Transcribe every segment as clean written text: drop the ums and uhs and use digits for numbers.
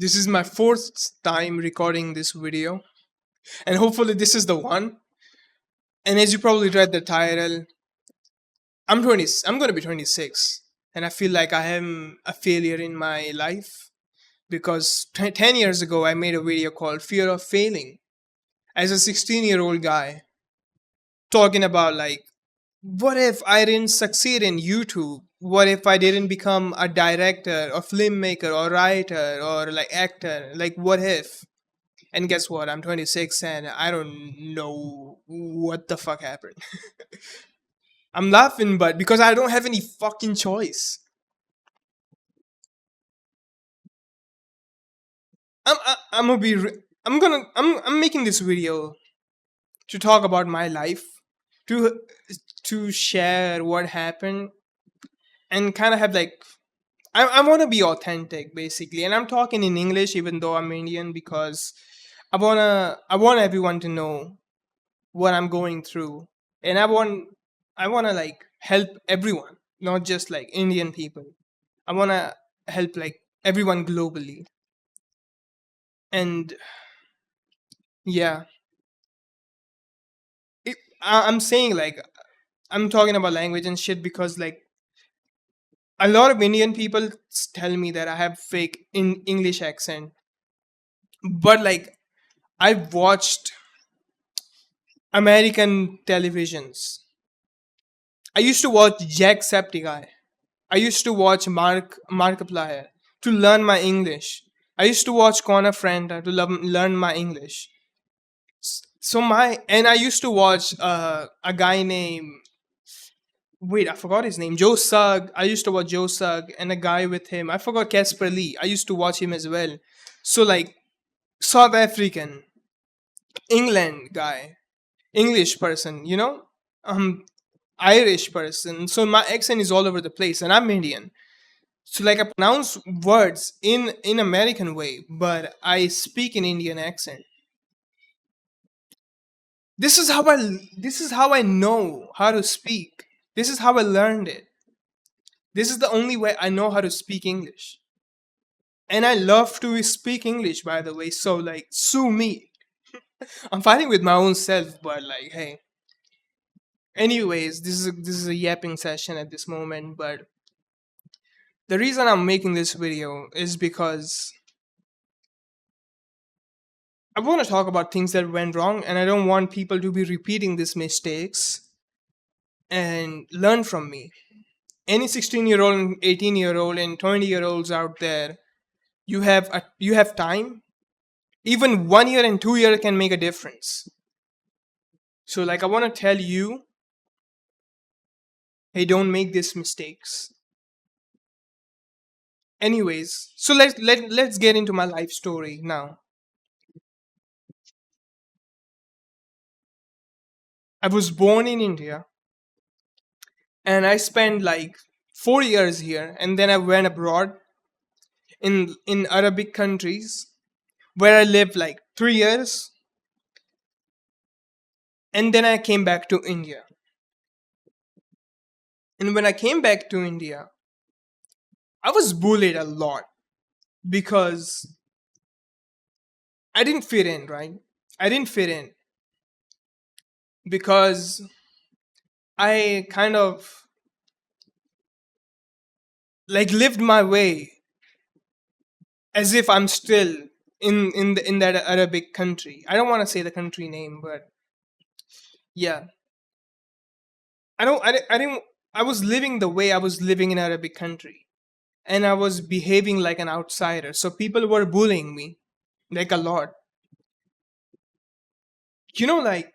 This is my fourth time recording this video, and hopefully, this is the one. And as you probably read the title, I'm 20. I'm going to be 26, and I feel like I am a failure in my life because 10 years ago I made a video called "Fear of Failing" as a 16-year-old guy, talking about like, what if I didn't succeed in YouTube? What if I didn't become a director or filmmaker or writer or like actor? Like, what if? And guess what? I'm 26 and I don't know what the fuck happened. I'm laughing, but because I don't have any fucking choice. I'm gonna be. I'm making this video to talk about my life, to to share what happened, and kind of have like. I want to be authentic, basically, and I'm talking in English, even though I'm Indian, because I want everyone to know what I'm going through, and I want to like help everyone, not just like Indian people. I want to help like everyone globally, and yeah, I'm saying like I'm talking about language and shit because like a lot of Indian people tell me that I have fake in English accent, but like I've watched American televisions. I used to watch Jacksepticeye. I used to watch Markiplier to learn my English. I used to watch Connor Franta to learn my English. So my and I used to watch a guy named wait, I forgot his name. Joe Sugg. I used to watch Joe Sugg and a guy with him. I forgot Casper Lee. I used to watch him as well. So like South African, England guy, English person, Irish person. So my accent is all over the place, and I'm Indian. So like I pronounce words in American way, but I speak in Indian accent. This is how I know how to speak. This is how I learned it. This is the only way I know how to speak English. And I love to speak English, by the way. So like sue me. I'm fighting with my own self, but like hey. Anyways, this is a yapping session at this moment, but the reason I'm making this video is because I want to talk about things that went wrong, and I don't want people to be repeating these mistakes and learn from me. Any 16-year-old, and 18-year-old, and 20-year-olds out there, you have time. Even 1 year and 2 year can make a difference. So, like, I want to tell you, hey, don't make these mistakes. Anyways, so let's get into my life story now. I was born in India, and I spent like 4 years here, and then I went abroad in Arabic countries where I lived like 3 years, and then I came back to India. And when I came back to India, I was bullied a lot because I didn't fit in, right? I didn't fit in because I kind of like lived my way as if I'm still in that Arabic country. I don't want to say the country name, but yeah, I didn't. I was living the way I was living in Arabic country, and I was behaving like an outsider. So people were bullying me, like a lot. Like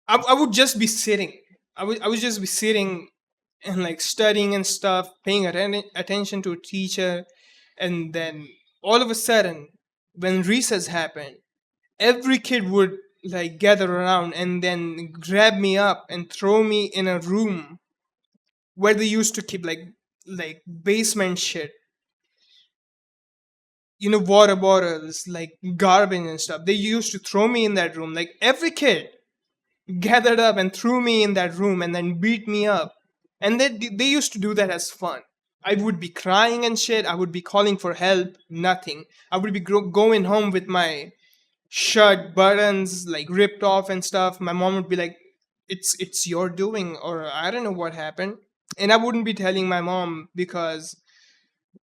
I would just be sitting. I would just be sitting and like studying and stuff, paying attention to a teacher, and then all of a sudden, when recess happened, every kid would like gather around and then grab me up and throw me in a room where they used to keep like basement shit, water bottles, like garbage and stuff. They used to throw me in that room. Like every kid gathered up and threw me in that room and then beat me up. And they used to do that as fun. I would be crying and shit. I would be calling for help. Nothing. I would be going home with my shirt buttons like ripped off and stuff. My mom would be like, "It's your doing," or I don't know what happened, and I wouldn't be telling my mom because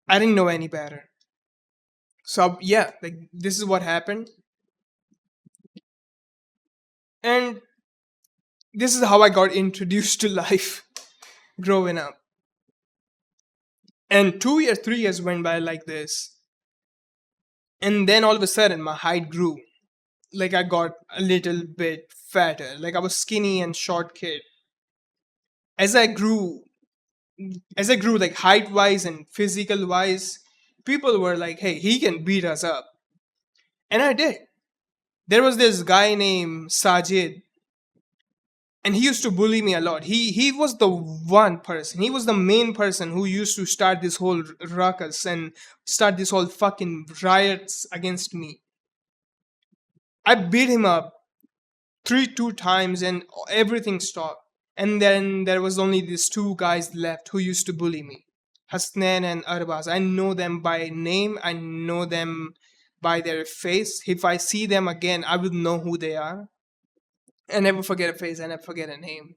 I didn't know any better. So yeah, like this is what happened, and this is how I got introduced to life growing up. And 2 years, 3 years went by like this, and then all of a sudden my height grew. Like I got a little bit fatter. Like I was skinny and short kid. As I grew, as I grew like height wise and physical wise, people were like, "Hey, he can beat us up," and I did. There was this guy named Sajid, and he used to bully me a lot. He was the one person. He was the main person who used to start this whole ruckus and start this whole fucking riots against me. I beat him up two times, and everything stopped. And then there was only these two guys left who used to bully me, Hasnan and Arbaz. I know them by name. I know them by their face. If I see them again, I will know who they are. I never forget a face. I never forget a name.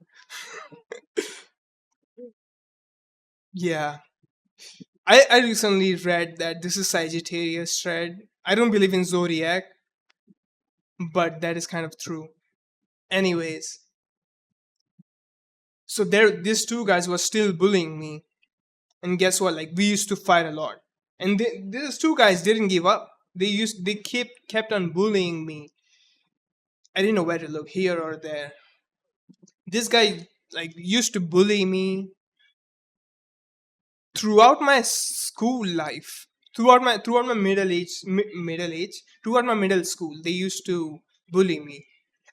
Yeah. I recently read that this is Sagittarius thread. I don't believe in zodiac, but that is kind of true. Anyways, so there these two guys were still bullying me. And guess what? Like we used to fight a lot. And these two guys didn't give up. They kept on bullying me. I didn't know where to look, here or there. This guy like used to bully me throughout my school life, throughout my middle age, throughout my middle school. They used to bully me,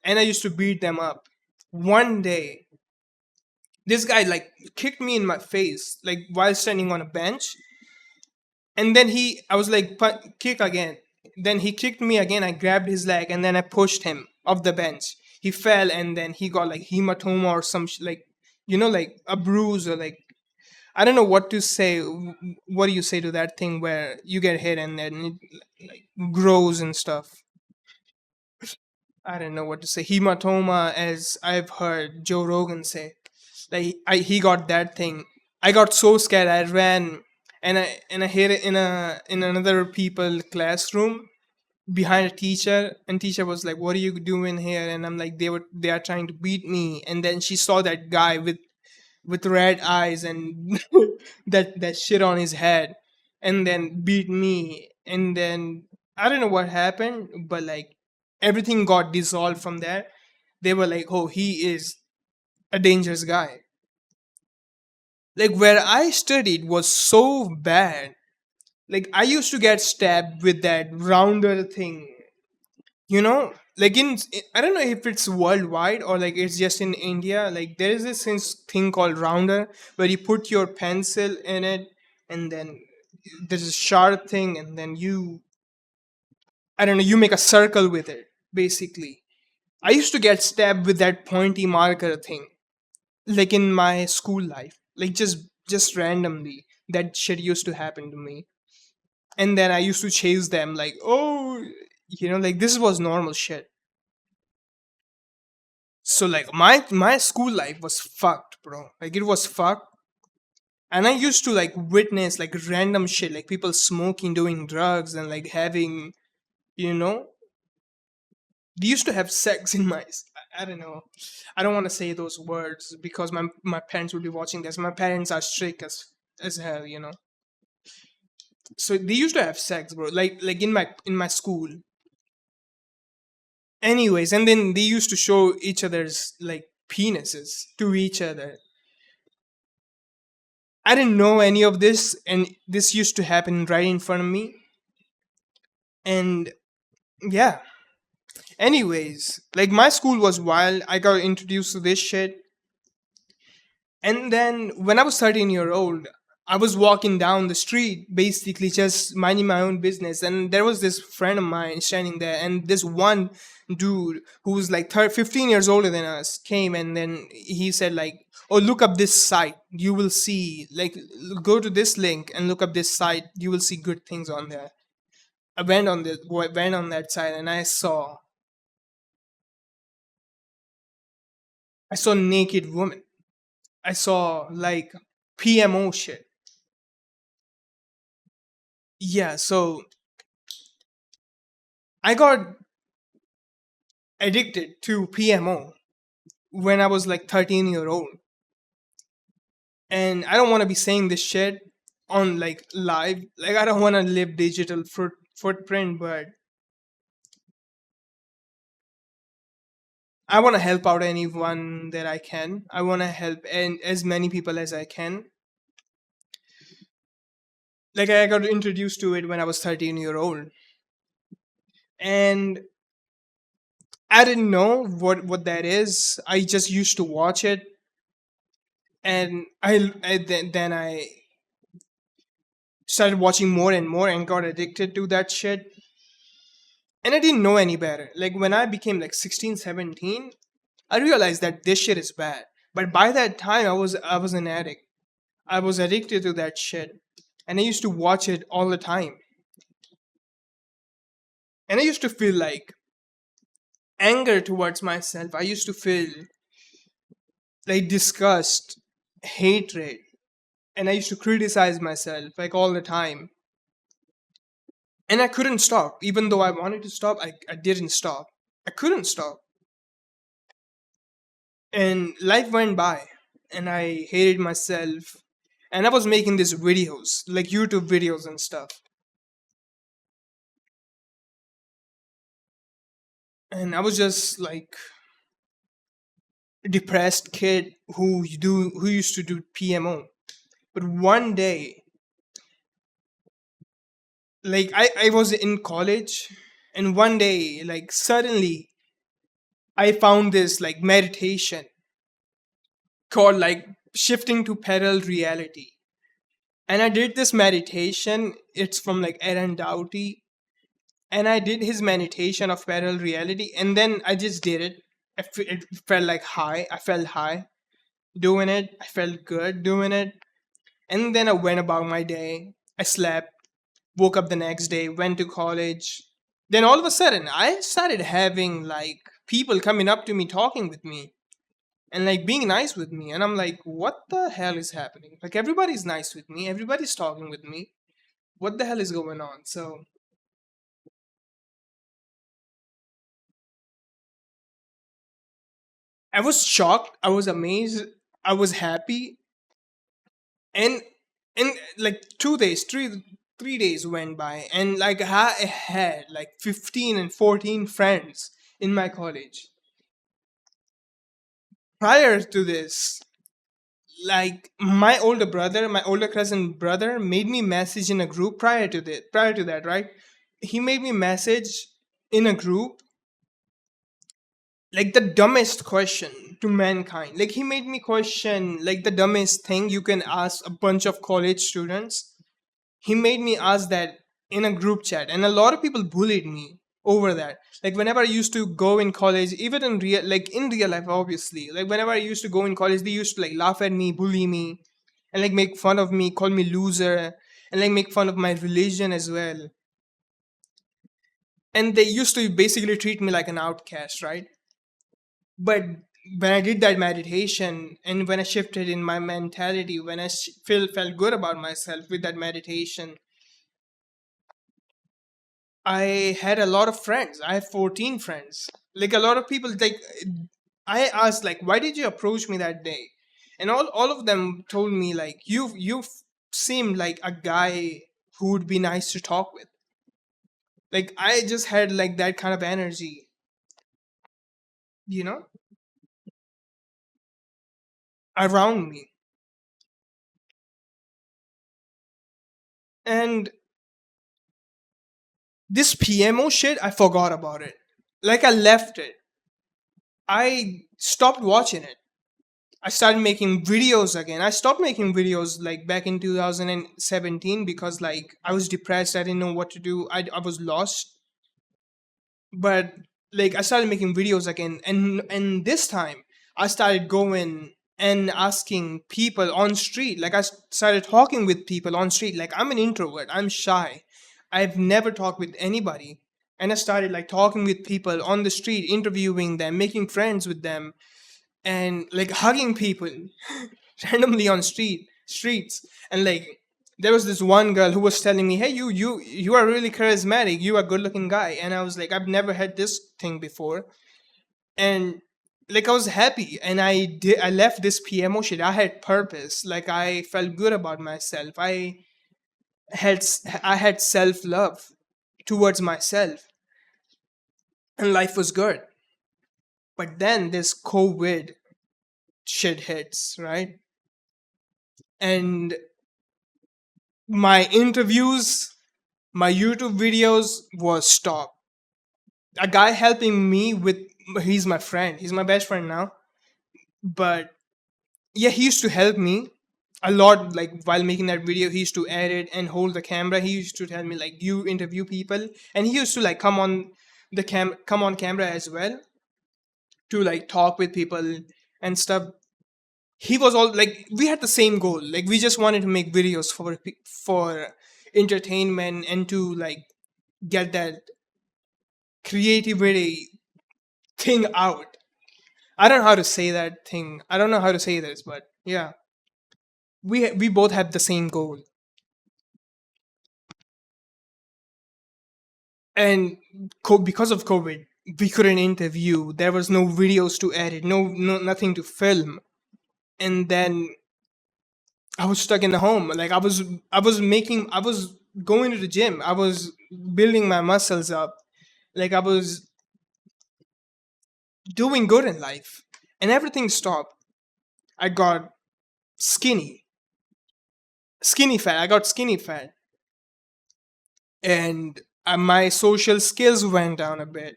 and I used to beat them up. One day, this guy like kicked me in my face, like while standing on a bench, and then I was like, kick again. Then he kicked me again. I grabbed his leg, and then I pushed him off the bench. He fell, and then he got like hematoma or some like, like a bruise, or like I don't know what to say. What do you say to that thing where you get hit and then it like grows and stuff? I don't know what to say. Hematoma, as I've heard Joe Rogan say. Like he got that thing. I got so scared. I ran, and I hid it in another people classroom behind a teacher, and teacher was like, "What are you doing here?" And I'm like, they are trying to beat me. And then she saw that guy with red eyes and that shit on his head, and then beat me. And then I don't know what happened, but like everything got dissolved from there. They were like, "Oh, he is a dangerous guy." Like where I studied was so bad. Like I used to get stabbed with that rounder thing. Like I don't know if it's worldwide or like it's just in India. Like there is this thing called rounder where you put your pencil in it, and then there's a sharp thing, and then I don't know, you make a circle with it basically. I used to get stabbed with that pointy marker thing, like in my school life, like just randomly. That shit used to happen to me, and then I used to chase them like, oh, like this was normal shit. So like my school life was fucked, bro. Like it was fucked. And I used to like witness like random shit, like people smoking, doing drugs, and like having, you know, they used to have sex in my. I don't know. I don't want to say those words because my parents will be watching this. My parents are strict as hell. So they used to have sex, bro. Like in my school. Anyways, and then they used to show each other's like penises to each other. I didn't know any of this, and this used to happen right in front of me. And yeah. Anyways, like my school was wild. I got introduced to this shit. And then when I was 13-year old, I was walking down the street, basically just minding my own business. And there was this friend of mine standing there, and this one dude who was like 15 years older than us came, and then he said like, or look up this site, you will see, like, go to this link and look up this site, you will see good things on there. Went on that site, and I saw naked women. I saw like PMO shit. Yeah, so I got addicted to PMO when I was like 13-year old. And I don't want to be saying this shit on like live. Like, I don't want to live digital footprint, but I want to help out anyone that I can. I want to help and as many people as I can. Like, I got introduced to it when I was 13-year old, and I didn't know what that is. I just used to watch it, and then I started watching more and more and got addicted to that shit. And I didn't know any better. Like, when I became like 16, 17, I realized that this shit is bad. But by that time, I was an addict. I was addicted to that shit, and I used to watch it all the time. And I used to feel like anger towards myself. I used to feel like disgust, hatred, and I used to criticize myself like all the time. And I couldn't stop. Even though I wanted to stop, I didn't stop. I couldn't stop. And life went by, and I hated myself. And I was making these videos, like YouTube videos and stuff. And I was just like a depressed kid who used to do PMO. But one day, like, I was in college, and one day, like, suddenly I found this like meditation called like shifting to parallel reality. And I did this meditation. It's from like Aaron Doughty. And I did his meditation of parallel reality, and then I just did it. It felt like high. I felt high doing it. I felt good doing it. And then I went about my day. I slept, woke up the next day, went to college. Then all of a sudden, I started having like people coming up to me, talking with me, and like being nice with me. And I'm like, what the hell is happening? Like, everybody's nice with me, everybody's talking with me. What the hell is going on? So I was shocked, I was amazed, I was happy. And like 2 days, 3 days went by, and like I had like 15 and 14 friends in my college. Prior to this, like, my older cousin brother made me message in a group prior to that, right? He made me message in a group like the dumbest question to mankind. Like, he made me question like the dumbest thing you can ask a bunch of college students. He made me ask that in a group chat, and a lot of people bullied me over that. Like, whenever I used to go in college, even in real life, obviously, like whenever I used to go in college, they used to like laugh at me, bully me, and like make fun of me, call me loser, and like make fun of my religion as well. And they used to basically treat me like an outcast, right? But when I did that meditation, and when I shifted in my mentality, when I felt good about myself with that meditation, I had a lot of friends. I have 14 friends. Like, a lot of people, like, I asked like, why did you approach me that day? And all of them told me like, you seemed like a guy who would be nice to talk with. Like, I just had like that kind of energy, you know, around me. And this PMO shit, I forgot about it. Like, I left it. I stopped watching it. I started making videos again. I stopped making videos like back in 2017 because like I was depressed. I didn't know what to do. I was lost. But like, I started making videos again, and this time I started going. and asking people on street. Like I started talking with people on street. Like I'm an introvert, I'm shy, I've never talked with anybody, and I started like talking with people on the street, interviewing them, making friends with them, and like hugging people randomly on streets. And like there was this one girl who was telling me, hey, you are really charismatic, you are a good looking guy. And I was like, I've never had this thing before. And like I was happy, and I left this PMO shit. I had purpose. Like I felt good about myself. I had self love towards myself, and life was good. But then this COVID shit hits, right? And my interviews, my YouTube videos was stopped. A guy helping me with, he's my friend, he's my best friend now, but yeah, he used to help me a lot. Like while making that video, he used to edit and hold the camera. He used to tell me like, you interview people, and he used to like come on camera as well to like talk with people and stuff. He was all like, we had the same goal. Like we just wanted to make videos for entertainment and to like get that creativity thing out. I don't know how to say that thing. I don't know how to say this, but yeah, we both have the same goal. And because of COVID, we couldn't interview. There was no videos to edit, no nothing to film. And then I was stuck in the home. Like I was going to the gym. I was building my muscles up. Like I was doing good in life, and everything stopped. I got skinny, skinny fat. I got skinny fat, and my social skills went down a bit,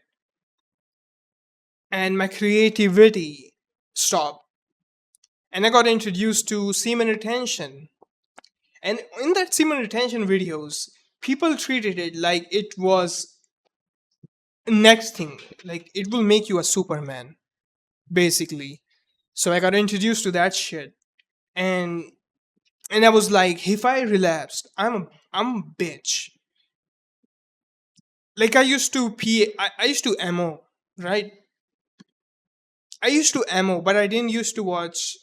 and my creativity stopped. And I got introduced to semen retention. And in that semen retention videos, people treated it like it was next thing. Like it will make you a Superman, basically. So I got introduced to that shit. And I was like, if I relapsed, I'm a bitch. Like I used to MO, right? I used to ammo, but I didn't used to watch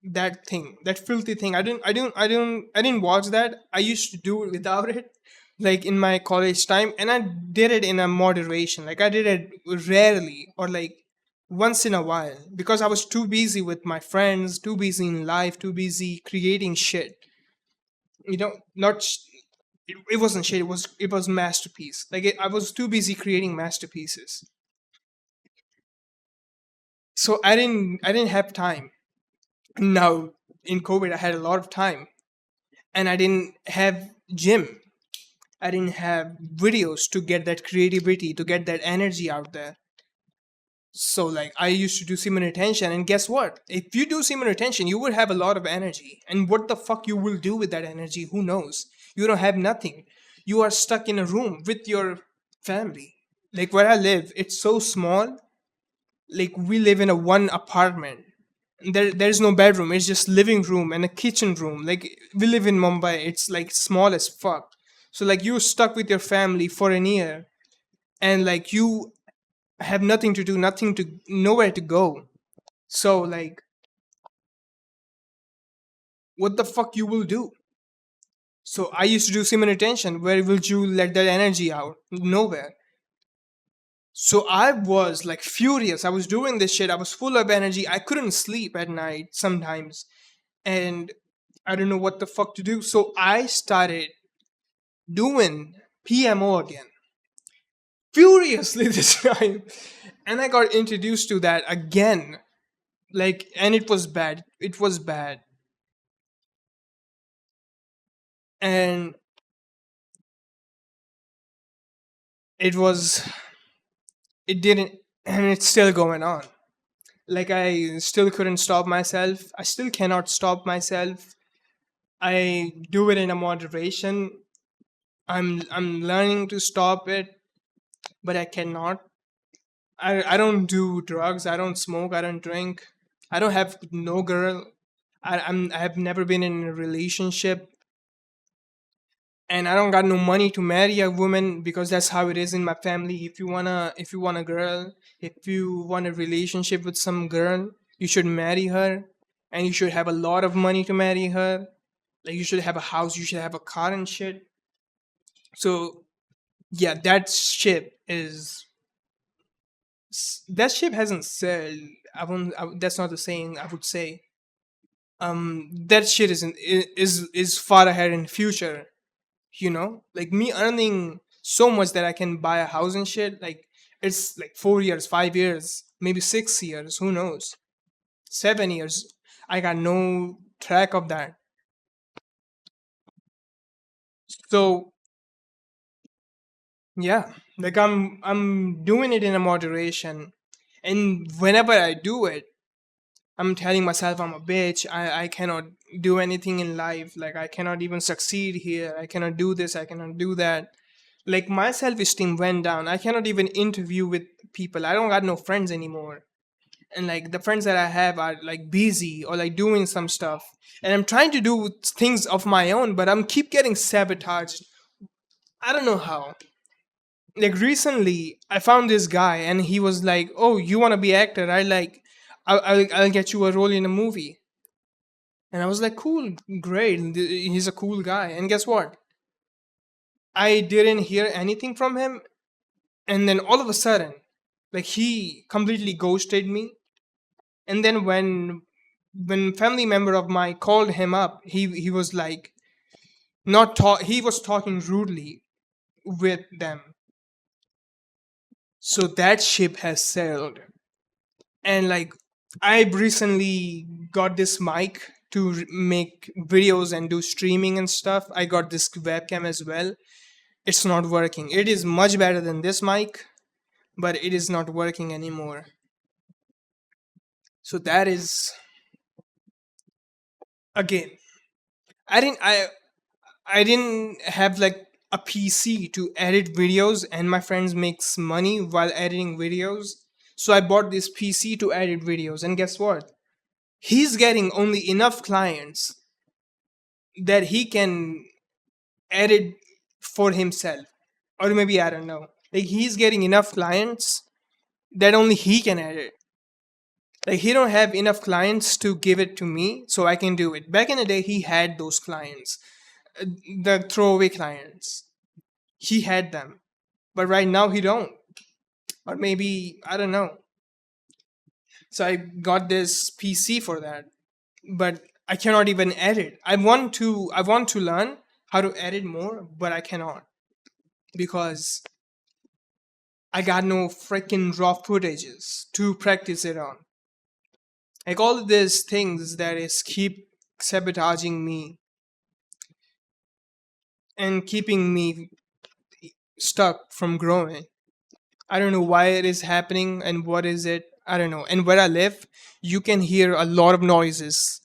that thing, that filthy thing. I didn't watch that. I used to do it without it, like in my college time, and I did it in a moderation. Like I did it rarely or like once in a while because I was too busy with my friends, too busy in life, too busy creating shit. Not it wasn't shit. It was masterpiece. Like I was too busy creating masterpieces, so I didn't have time. Now in COVID, I had a lot of time, and I didn't have gym. I didn't have videos to get that creativity, to get that energy out there. So like I used to do semen retention, and guess what? If you do semen retention, you will have a lot of energy. And what the fuck you will do with that energy? Who knows? You don't have nothing. You are stuck in a room with your family. Like where I live, it's so small. Like we live in a one apartment. There's no bedroom. It's just living room and a kitchen room. Like we live in Mumbai. It's like small as fuck. So like you're stuck with your family for an year, and like you have nothing to do, nothing to nowhere to go. So like what the fuck you will do? So I used to do semen retention. Where will you let that energy out? Nowhere. So I was like furious. I was doing this shit. I was full of energy. I couldn't sleep at night sometimes. And I don't know what the fuck to do. So I started doing PMO again. Furiously this time. And I got introduced to that again. Like, and it was bad. It was bad. And it was, it didn't, and it's still going on. Like, I still couldn't stop myself. I still cannot stop myself. I do it in a moderation. I'm learning to stop it, but I cannot. I don't do drugs. I don't smoke. I don't drink. I don't have no girl. I have never been in a relationship, and I don't got no money to marry a woman because that's how it is in my family. If you want a girl, if you want a relationship with some girl, you should marry her, and you should have a lot of money to marry her. Like you should have a house, you should have a car and shit. So yeah, that ship hasn't sailed. I won't. That's not the saying. I would say that shit is far ahead in the future. Like me earning so much that I can buy a house and shit. Like it's like 4 years, 5 years, maybe 6 years. Who knows? 7 years. I got no track of that. So yeah, like I'm doing it in a moderation, and whenever I do it, I'm telling myself I'm a bitch. I cannot do anything in life. Like I cannot even succeed here. I cannot do this. I cannot do that. Like my self-esteem went down. I cannot even interview with people. I don't got no friends anymore. And like the friends that I have are like busy or like doing some stuff. And I'm trying to do things of my own, but I'm keep getting sabotaged. I don't know how. Like recently I found this guy and he was like, "Oh, you want to be actor? I'll get you a role in a movie." And I was like, "Cool, great. He's a cool guy." And guess what? I didn't hear anything from him, and then all of a sudden, like he completely ghosted me. And then when family member of mine called him up, he was like not talk. He was talking rudely with them. So that ship has sailed. And like I recently got this mic to make videos and do streaming and stuff. I got this webcam as well. It's not working. It is much better than this mic, but it is not working anymore. So that is, again, I didn't have like a PC to edit videos, and my friends makes money while editing videos. So I bought this PC to edit videos, and guess what? He's getting only enough clients that he can edit for himself. Or maybe I don't know. Like he's getting enough clients that only he can edit. Like he don't have enough clients to give it to me so I can do it. Back in the day he had those clients, the throwaway clients. He had them. But right now he don't. Or maybe I don't know. So I got this PC for that. But I cannot even edit. I want to learn how to edit more, but I cannot because I got no freaking raw footages to practice it on. Like all these things that is keep sabotaging me and keeping me stuck from growing. I don't know why it is happening and what is it. I don't know. And where I live, you can hear a lot of noises.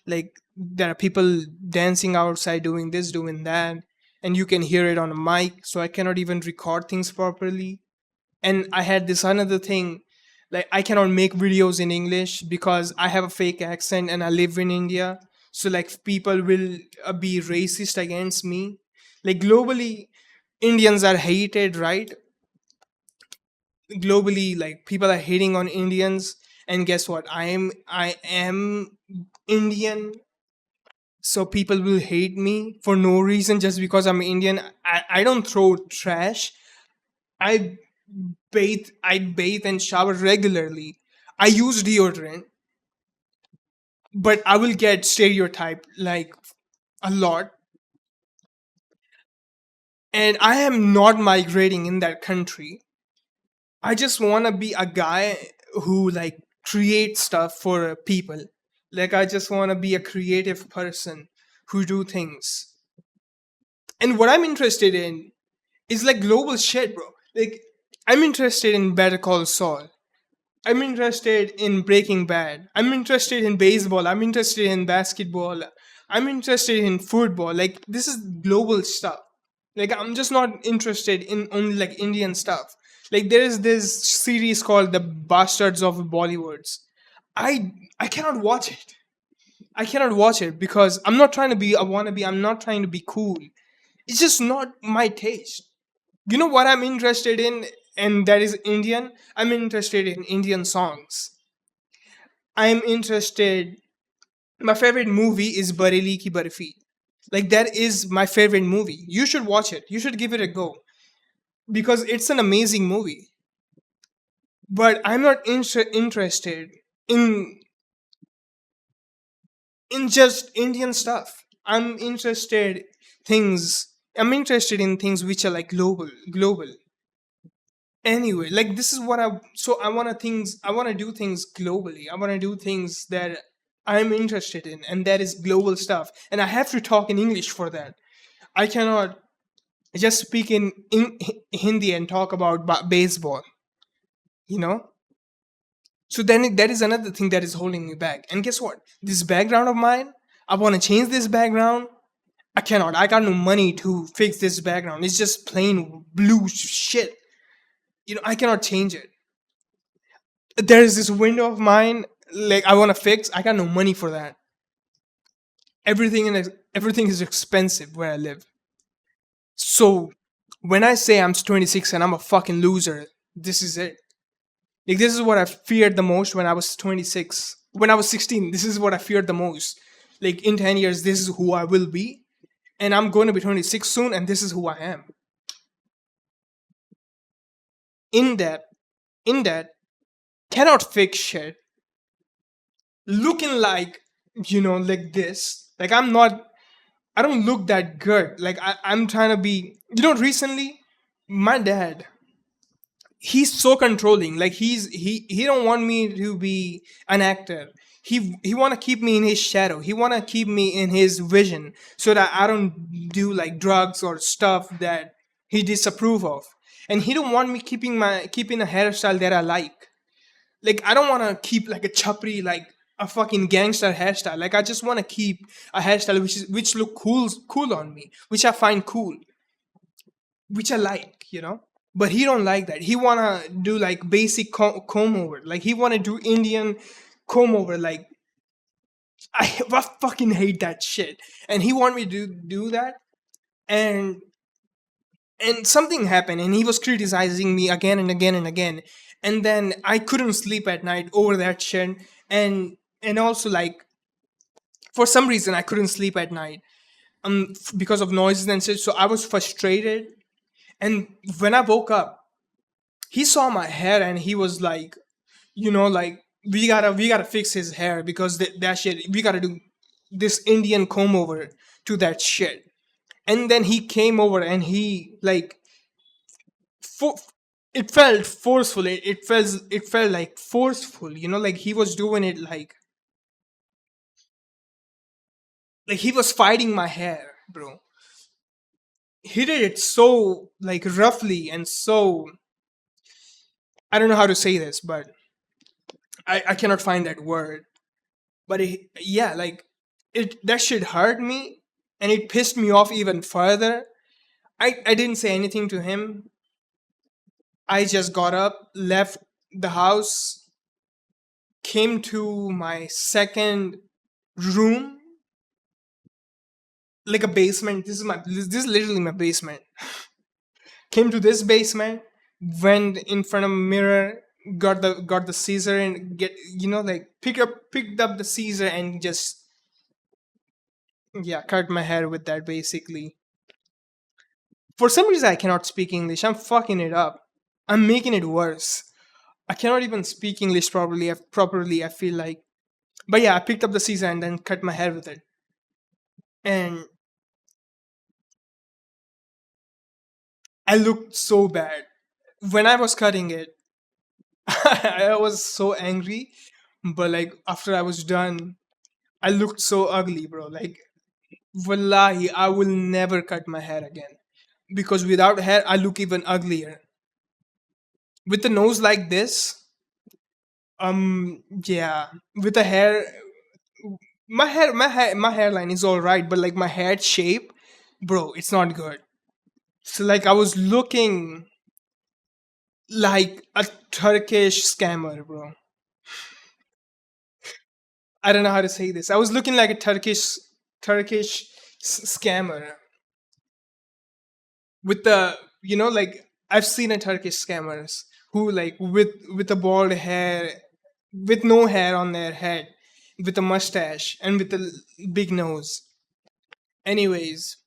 Like there are people dancing outside doing this, doing that, and you can hear it on a mic, so I cannot even record things properly. And I had this another thing, like I cannot make videos in English because I have a fake accent and I live in India. So like people will be racist against me. Like globally, Indians are hated, right? Globally, like people are hating on Indians, and guess what? I am Indian, so people will hate me for no reason just because I'm Indian. I don't throw trash. I I bathe and shower regularly. I use deodorant, but I will get stereotyped like a lot. And I am not migrating in that country. I just want to be a guy who like creates stuff for people. Like I just want to be a creative person who do things. And what I'm interested in is like global shit, bro. Like I'm interested in Better Call Saul. I'm interested in Breaking Bad. I'm interested in baseball. I'm interested in basketball. I'm interested in football. Like this is global stuff. Like I'm just not interested in only like Indian stuff. Like there is this series called The Bastards of Bollywoods. I cannot watch it. I cannot watch it because I'm not trying to be a wannabe. I'm not trying to be cool. It's just not my taste. You know what I'm interested in, and that is Indian. I'm interested in Indian songs. I'm interested. My favorite movie is Bareli Ki Barfi. Like that is my favorite movie. You should watch it. You should give it a go because it's an amazing movie. But I'm not interested in just Indian stuff. Things. I'm interested in things which are like global. Anyway, like this is what I so I want to things. I want to do things globally. I want to do things that I'm interested in, and that is global stuff. And I have to talk in English for that. I cannot just speak in Hindi and talk about baseball. You know. So then that is another thing that is holding me back. And guess what? This background of mine, I want to change this background. I cannot. I got no money to fix this background. It's just plain blue shit. I cannot change it. There is this window of mine, like I want to fix. I got no money for that. Everything is expensive where I live. So when I say I'm 26 and I'm a fucking loser, this is it. Like this is what I feared the most when I was 26. When I was 16, this is what I feared the most. Like in 10 years, this is who I will be. And I'm going to be 26 soon, and this is who I am. In that, cannot fix shit. Looking like this. Like I don't look that good. Like I'm trying to be, recently, my dad, he's so controlling. Like he don't want me to be an actor. He want to keep me in his shadow. He want to keep me in his vision so that I don't do like drugs or stuff that he disapprove of. And he don't want me keeping a hairstyle that I like. Like I don't want to keep like a chapri, like a fucking gangster hairstyle. Like I just want to keep a hairstyle which look cool on me, which I find cool, which I like. But he don't like that. He wanna do like basic comb over. Like he wanna do Indian comb over. Like I fucking hate that shit. And he want me to do that. And something happened, and he was criticizing me again and again and again. And then I couldn't sleep at night over that shit. And also like for some reason I couldn't sleep at night because of noises and shit. So I was frustrated. And when I woke up, he saw my hair and he was like, like we gotta fix his hair because that shit, we gotta do this Indian comb over to that shit. And then he came over and he like fo- it felt forceful. It felt like forceful. Like he was doing it like he was fighting my hair, bro. He did it so like roughly and so, I don't know how to say this, but I cannot find that word. But yeah, like that shit hurt me, and it pissed me off even further. I didn't say anything to him. I just got up, left the house, came to my second room, like a basement. This is literally my basement. Came to this basement, went in front of a mirror, got the scissor and get like picked up the scissor and just, yeah, cut my hair with that basically. For some reason, I cannot speak English. I'm fucking it up. I'm making it worse. I cannot even speak English properly. I feel like. But yeah, I picked up the scissor and then cut my hair with it. And I looked so bad. When I was cutting it, I was so angry. But like after I was done, I looked so ugly, bro. Like, wallahi, I will never cut my hair again. Because without hair, I look even uglier. With the nose like this, yeah, with the hair, my hairline is all right, but like my head shape, bro, it's not good. So like I was looking like a Turkish scammer, bro. I don't know how to say this. I was looking like a Turkish scammer with the, like, I've seen a Turkish scammers who, like, with a bald hair, with no hair on their head, with a mustache and with a big nose. Anyways,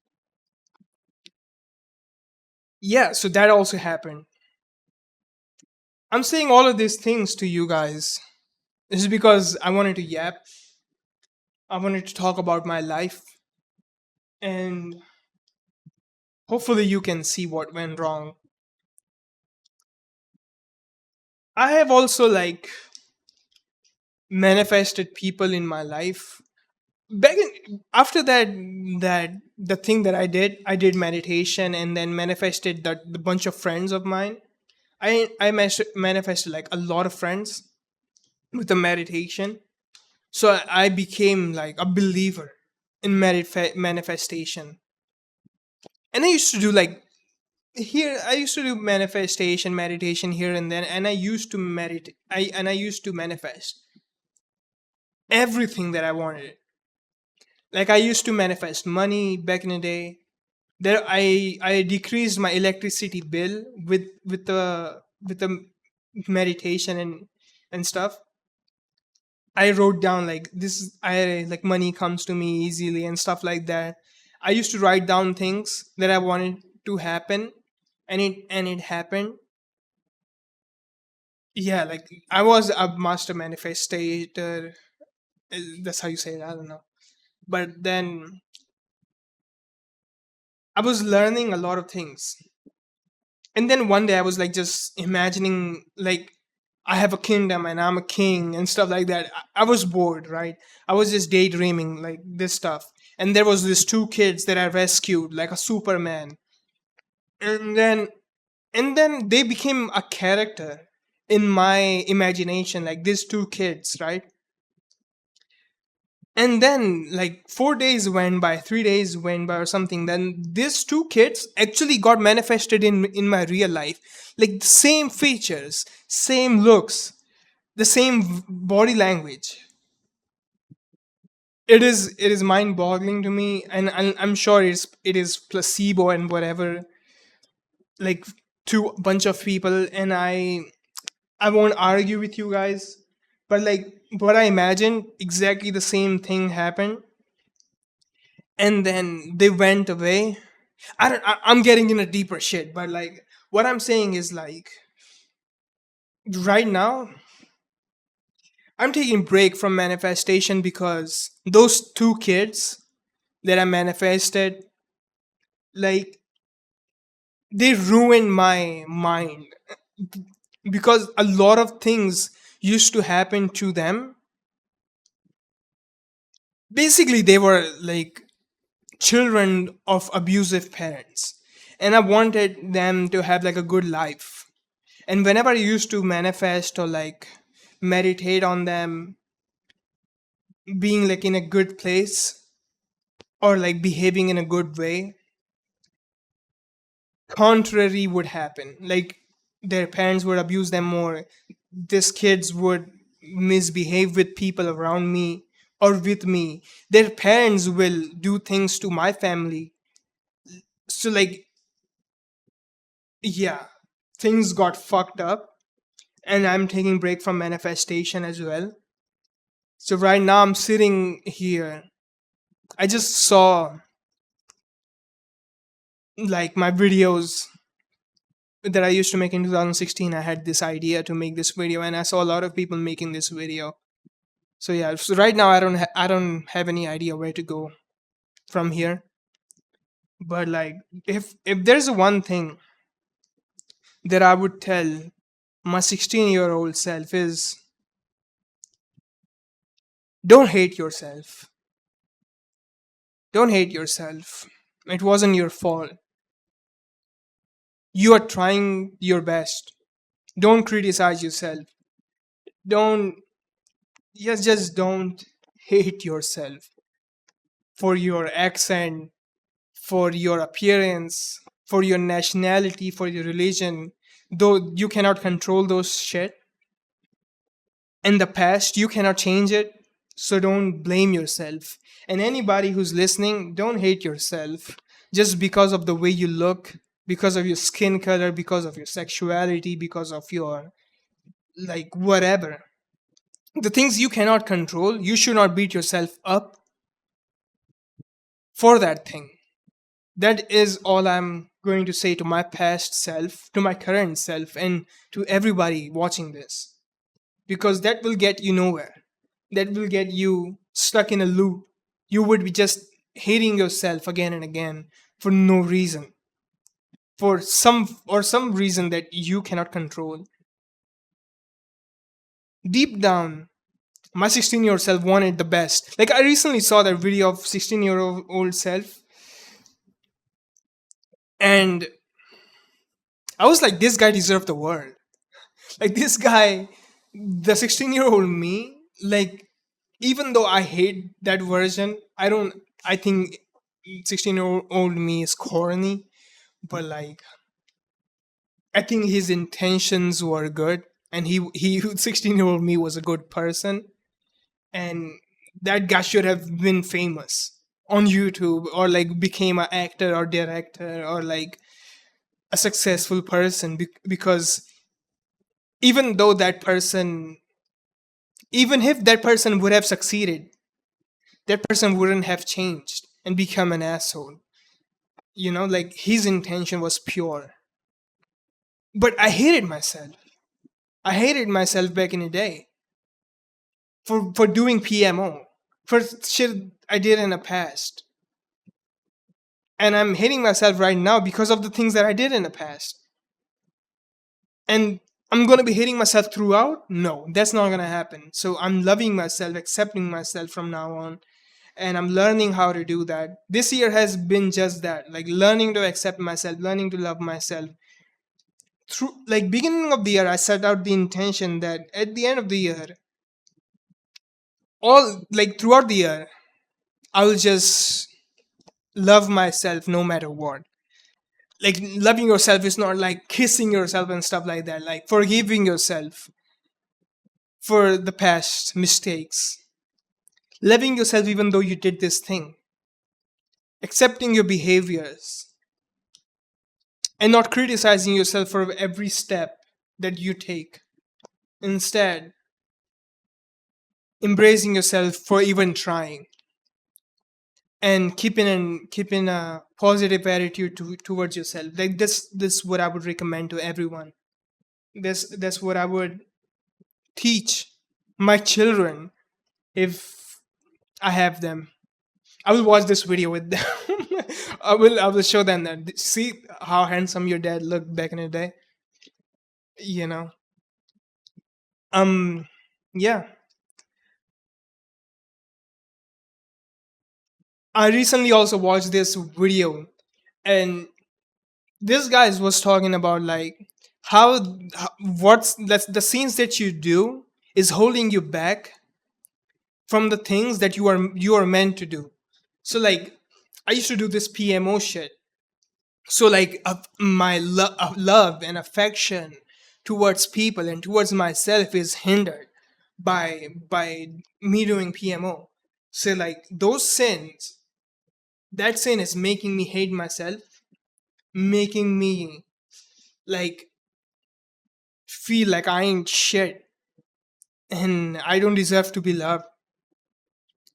yeah, so that also happened. I'm saying all of these things to you guys. This is because I wanted to yap. I wanted to talk about my life, and hopefully you can see what went wrong. I have also, like, manifested people in my life. After that the thing that I did meditation and then manifested the bunch of friends of mine. I manifested like a lot of friends with the meditation. So I became like a believer in manifestation. And I used to do like here I used to do manifestation meditation here and then, and I used to meditate I used to manifest everything that I wanted. Like I used to manifest money back in the day. There I decreased my electricity bill with the meditation and stuff. I wrote down like I like money comes to me easily and stuff like that. I used to write down things that I wanted to happen, and it happened. Yeah, like I was a master manifestator. That's how you say it. I don't know. But then I was learning a lot of things. And then one day I was like just imagining like I have a kingdom and I'm a king and stuff like that. I was bored, right? I was just daydreaming like this stuff. And there was these two kids that I rescued like a Superman. And then they became a character in my imagination, like these two kids, right? And then like 4 days went by, 3 days went by or something. Then these two kids actually got manifested in my real life. Like the same features, same looks, the same body language. It is mind boggling to me, and I'm sure it is placebo and whatever, like to a bunch of people. And I won't argue with you guys, but like what I imagined, exactly the same thing happened, and then they went away. I'm getting in a deeper shit, but like what I'm saying is like right now I'm taking break from manifestation because those two kids that I manifested, like, they ruined my mind, because a lot of things used to happen to them. Basically they were like children of abusive parents, and I wanted them to have like a good life. And whenever I used to manifest or like meditate on them being like in a good place or like behaving in a good way, contrary would happen. Like their parents would abuse them more. These kids would misbehave with people around me or with me. Their parents will do things to my family. So like, yeah, things got fucked up, and I'm taking break from manifestation as well. So right now I'm sitting here. I just saw like my videos that I used to make in 2016. I had this idea to make this video, and I saw a lot of people making this video. So yeah, so right now I don't have any idea where to go from here. But like, if there's one thing that I would tell my 16-year-old self is, don't hate yourself. Don't hate yourself. It wasn't your fault. You are trying your best. Don't criticize yourself. Don't just don't hate yourself for your accent, for your appearance, for your nationality, for your religion. Though you cannot control those shit. In the past, you cannot change it. So don't blame yourself. And anybody who's listening, don't hate yourself just because of the way you look, because of your skin color, because of your sexuality, because of your like whatever. The things you cannot control, you should not beat yourself up for that thing. That is all I'm going to say to my past self, to my current self, and to everybody watching this. Because that will get you nowhere. That will get you stuck in a loop. You would be just hating yourself again and again for no reason. For some reason that you cannot control. Deep down, my 16-year-old self wanted the best. Like I recently saw that video of 16-year-old self, and I was like, this guy deserved the world. Like this guy, the 16-year-old me, like even though I hate that version, I think 16-year-old me is corny, but like I think his intentions were good, and he 16-year-old me was a good person, and that guy should have been famous on YouTube, or like became an actor or director, or like a successful person, because even though that person, even if that person would have succeeded, that person wouldn't have changed and become an asshole. Like his intention was pure. But I hated myself. I hated myself back in the day for doing PMO, for shit I did in the past. And I'm hating myself right now because of the things that I did in the past. And I'm gonna be hating myself throughout? No, that's not gonna happen. So I'm loving myself, accepting myself from now on, and I'm learning how to do that. This year has been just that, like learning to accept myself, learning to love myself. Through like beginning of the year, I set out the intention that at the end of the year, all like throughout the year, I will just love myself no matter what. Like loving yourself is not like kissing yourself and stuff like that. Like forgiving yourself for the past mistakes, loving yourself even though you did this thing, accepting your behaviors, and not criticizing yourself for every step that you take. Instead, embracing yourself for even trying, and keeping a positive attitude towards yourself. Like this what I would recommend to everyone. That's what I would teach my children if I have them. I will watch this video with them. I will show them that, see how handsome your dad looked back in the day. You know. Um yeah. I recently also watched this video, and this guy was talking about like what's that's the scenes that you do is holding you back from the things that you are meant to do. So like I used to do this PMO shit. So like my love and affection towards people and towards myself is hindered by me doing PMO. So like those sins, that sin is making me hate myself, making me like feel like I ain't shit and I don't deserve to be loved.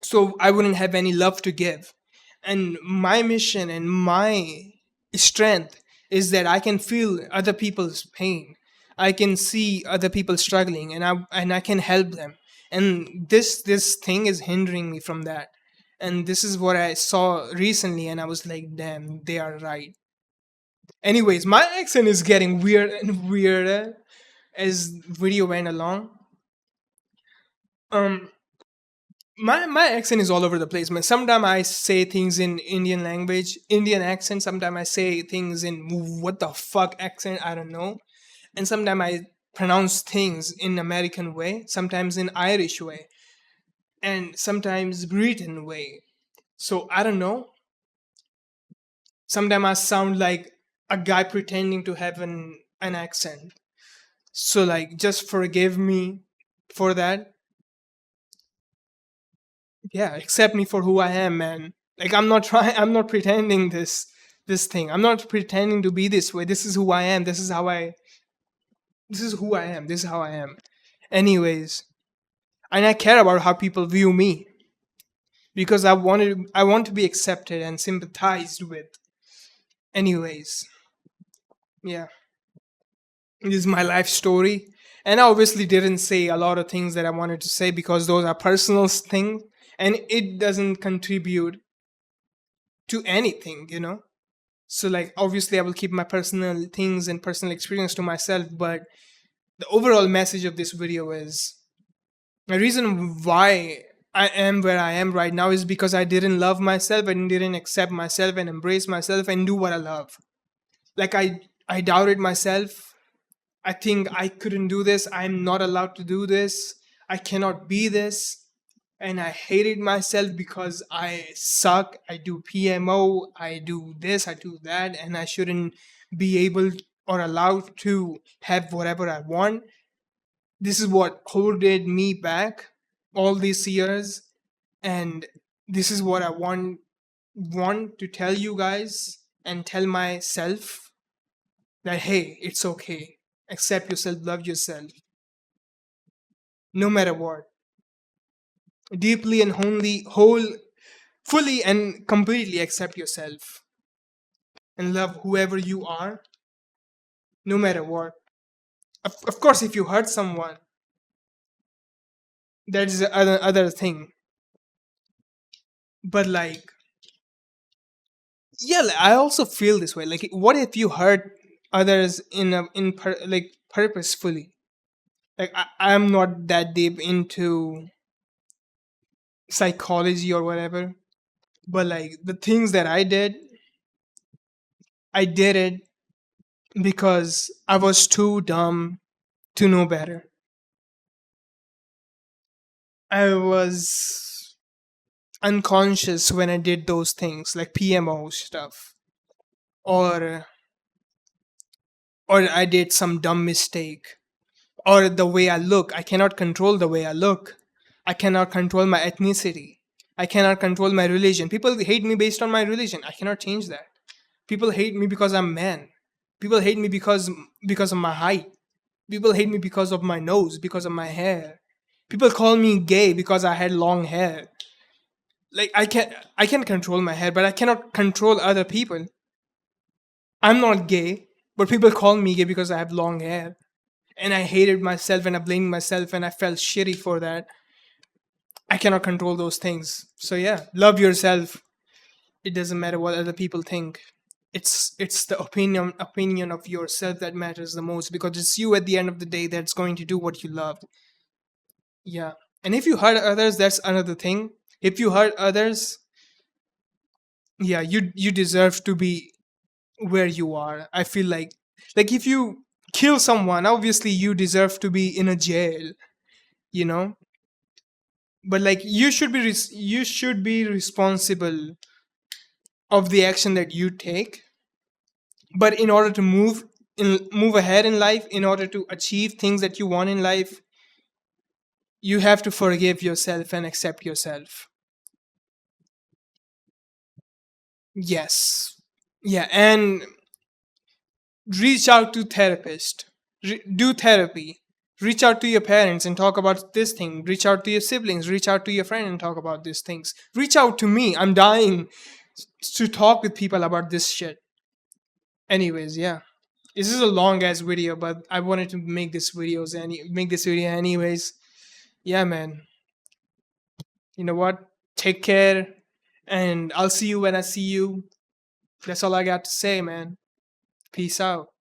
So I wouldn't have any love to give. And my mission and my strength is that I can feel other people's pain. I can see other people struggling, and I can help them. And this thing is hindering me from that. And this is what I saw recently, and I was like, damn, they are right. Anyways, my accent is getting weird and weirder as video went along. Um, my accent is all over the place, man. Sometimes I say things in Indian language, Indian accent. Sometimes I say things in what the fuck accent, I don't know. And sometimes I pronounce things in American way, sometimes in Irish way, and sometimes Britain way. So I don't know. Sometimes I sound like a guy pretending to have an accent. So like just forgive me for that. Yeah, accept me for who I am, man. Like I'm not trying. I'm not pretending this thing. I'm not pretending to be this way. This is who I am. This is how I. This is who I am. This is how I am. Anyways, and I care about how people view me because I want to be accepted and sympathized with. Anyways, yeah, this is my life story. And I obviously didn't say a lot of things that I wanted to say because those are personal things and it doesn't contribute to anything, you know? So, like, obviously, I will keep my personal things and personal experience to myself, but the overall message of this video is the reason why I am where I am right now is because I didn't love myself and didn't accept myself and embrace myself and do what I love. Like, I doubted myself. I think I couldn't do this. I'm not allowed to do this. I cannot be this. And I hated myself because I suck. I do PMO. I do this. I do that. And I shouldn't be able or allowed to have whatever I want. This is what holded me back all these years. And this is what I want to tell you guys and tell myself that hey, it's okay. Accept yourself, love yourself, no matter what. Deeply and fully and completely accept yourself and love whoever you are, no matter what. Of course, if you hurt someone, that is the other thing. But like, yeah, like, I also feel this way. Like, what if you hurt others like purposefully? Like, I'm not that deep into psychology or whatever, but like the things that I did it because I was too dumb to know better. I was unconscious when I did those things like PMO stuff, or or I did some dumb mistake, or the way I look. I cannot control the way I look. I cannot control my ethnicity. I cannot control my religion. People hate me based on my religion. I cannot change that. People hate me because I'm man. People hate me because of my height. People hate me because of my nose, because of my hair. People call me gay because I had long hair. Like I can control my hair, but I cannot control other people. I'm not gay, but people call me gay because I have long hair. And I hated myself and I blamed myself and I felt shitty for that. I cannot control those things. So yeah, love yourself. It doesn't matter what other people think. It's the opinion of yourself that matters the most because it's you at the end of the day that's going to do what you love. Yeah. And if you hurt others, that's another thing. If you hurt others, yeah, you deserve to be where you are. I feel like if you kill someone, obviously you deserve to be in a jail, you know? But like you should be responsible of the action that you take. But in order to move ahead in life, in order to achieve things that you want in life, you have to forgive yourself and accept yourself. Yes. Yeah, and reach out to therapist. Do therapy. Reach out to your parents and talk about this thing. Reach out to your siblings. Reach out to your friend and talk about these things. Reach out to me. I'm dying to talk with people about this shit. Anyways, yeah. This is a long ass video, but I wanted to make this video anyways. Yeah, man. You know what? Take care, and I'll see you when I see you. That's all I got to say, man. Peace out.